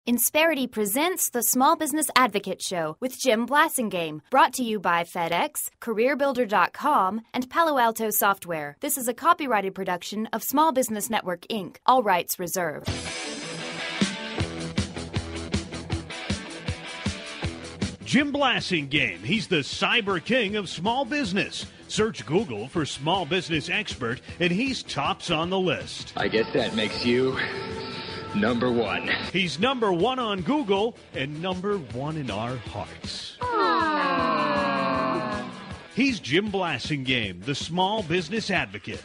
Insperity presents the Small Business Advocate Show with Jim Blasingame, brought to you by FedEx, CareerBuilder.com, and Palo Alto Software. This is a copyrighted production of Small Business Network, Inc., all rights reserved. Jim Blasingame, he's the cyber king of small business. Search Google for small business expert, and he's tops on the list. I guess that makes you number one. He's number one on Google and number one in our hearts. Aww. He's Jim Blasingame, the small business advocate.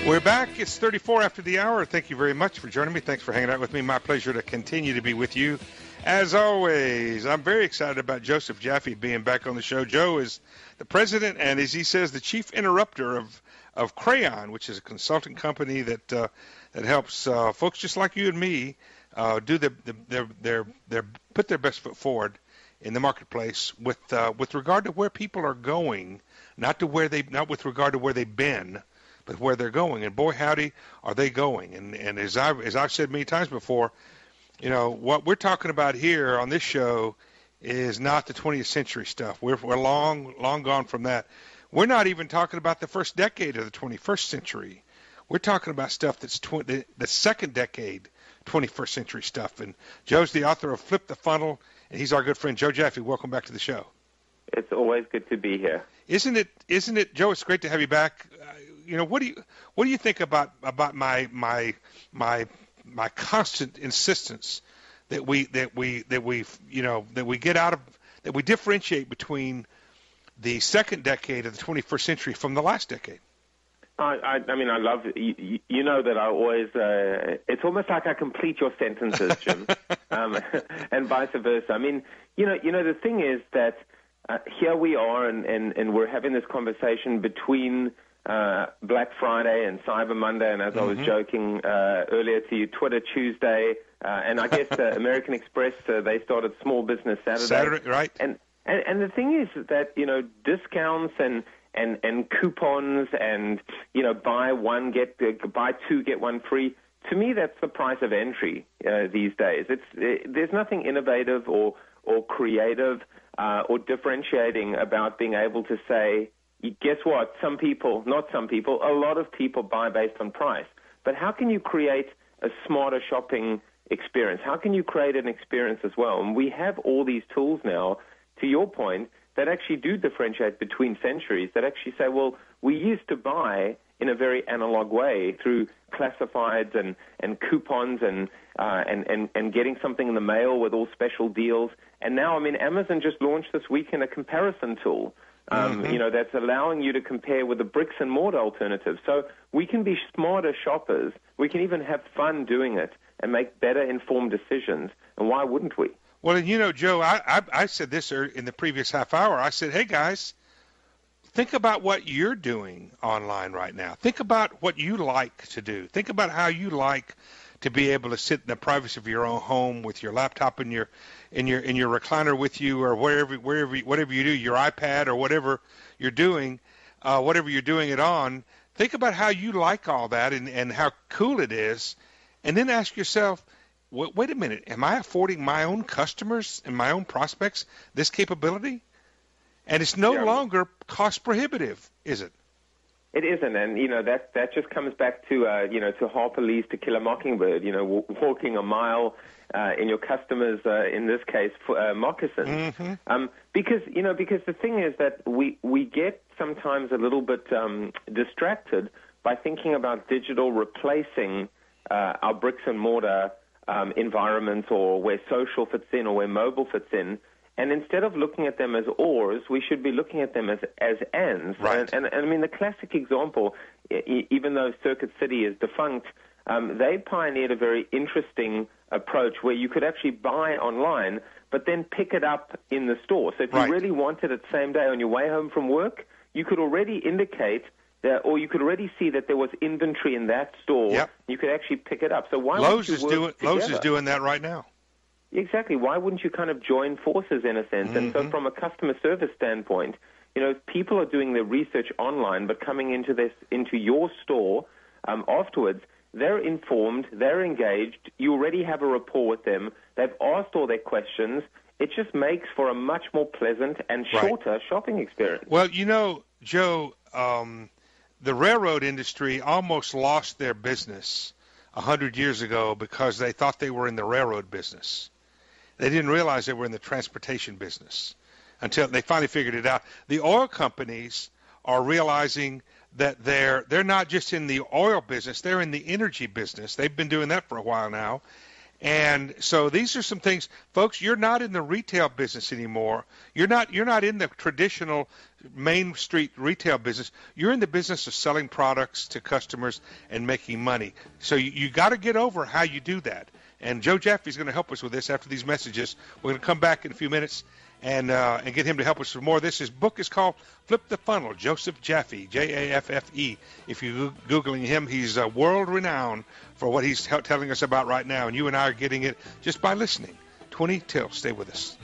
We're back. It's 34 after the hour. Thank you very much for joining me. Thanks for hanging out with me. My pleasure to continue to be with you. As always, I'm very excited about Joseph Jaffe being back on the show. Joe is the president and, as he says, the chief interrupter of Crayon, which is a consulting company that helps folks just like you and me do put their best foot forward in the marketplace with regard to where people are going, not with regard to where they've been, but where they're going. And boy, howdy, are they going. And as I've said many times before, you know, what we're talking about here on this show is not the 20th century stuff. We're long gone from that. We're not even talking about the first decade of the 21st century. We're talking about stuff that's the second decade, 21st century stuff. And Joe's the author of Flip the Funnel, and he's our good friend Joe Jaffe. Welcome back to the show. It's always good to be here. Isn't it, Joe? It's great to have you back. You know, what do you think about my constant insistence that we differentiate between the second decade of the 21st century from the last decade? I mean, I love it. You know that I always, it's almost like I complete your sentences, Jim, and vice versa. I mean, you know, the thing is that here we are and we're having this conversation between Black Friday and Cyber Monday, and as I was joking earlier to you, Twitter Tuesday, and I guess American Express, they started Small Business Saturday. Right. And the thing is that, you know, discounts and coupons and, you know, buy two, get one free, to me that's the price of entry these days. There's nothing innovative or creative or differentiating about being able to say, guess what, a lot of people buy based on price. But how can you create a smarter shopping experience? How can you create an experience as well? And we have all these tools now, to your point, that actually do differentiate between centuries, that actually say, well, we used to buy in a very analog way through classifieds and coupons and getting something in the mail with all special deals. And now, I mean, Amazon just launched this weekend a comparison tool, you know, that's allowing you to compare with the bricks and mortar alternatives. So we can be smarter shoppers. We can even have fun doing it and make better informed decisions. And why wouldn't we? Well, and you know, Joe, I said this in the previous half hour. I said, hey, guys, think about what you're doing online right now. Think about what you like to do. Think about how you like to be able to sit in the privacy of your own home with your laptop and your recliner with you, or whatever you do, your iPad or whatever you're doing it on. Think about how you like all that and how cool it is, and then ask yourself, wait a minute, am I affording my own customers and my own prospects this capability? And it's no longer cost prohibitive, is it? It isn't, and you know that just comes back to to Harper Lee's To Kill a Mockingbird. You know, walking a mile in your customers, in this case, moccasins. Because the thing is that we get sometimes a little bit distracted by thinking about digital replacing our bricks and mortar environments, or where social fits in, or where mobile fits in. And instead of looking at them as ors, we should be looking at them as ands. Right. And I mean, the classic example, even though Circuit City is defunct, they pioneered a very interesting approach where you could actually buy online, but then pick it up in the store. So if you really wanted it same day on your way home from work, you could already indicate that, or you could already see that there was inventory in that store. Yep. You could actually pick it up. So why Lowe's would you work Lowe's together? is doing that right now. Exactly. Why wouldn't you kind of join forces in a sense? And so from a customer service standpoint, you know, people are doing their research online, but coming into your store afterwards, they're informed, they're engaged, you already have a rapport with them, they've asked all their questions. It just makes for a much more pleasant and shorter shopping experience. Well, you know, Joe, the railroad industry almost lost their business 100 years ago because they thought they were in the railroad business. They didn't realize they were in the transportation business until they finally figured it out. The oil companies are realizing that they're not just in the oil business, they're in the energy business. They've been doing that for a while now. And so these are some things, folks, you're not in the retail business anymore. You're not in the traditional Main Street retail business. You're in the business of selling products to customers and making money. So you got to get over how you do that. And Joe Jaffe is going to help us with this after these messages. We're going to come back in a few minutes and get him to help us with more. His book is called Flip the Funnel, Joseph Jaffe, Jaffe. If you're Googling him, he's world-renowned for what he's telling us about right now, and you and I are getting it just by listening. 20 till. Stay with us.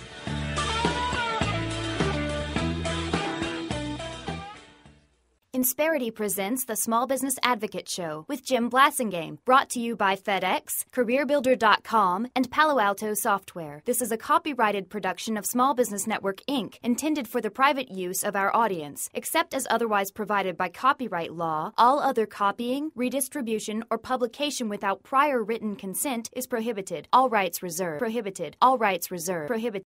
Insperity presents the Small Business Advocate Show with Jim Blasingame, brought to you by FedEx, CareerBuilder.com, and Palo Alto Software. This is a copyrighted production of Small Business Network, Inc., intended for the private use of our audience. Except as otherwise provided by copyright law, all other copying, redistribution, or publication without prior written consent is prohibited. All rights reserved. Prohibited. All rights reserved. Prohibited.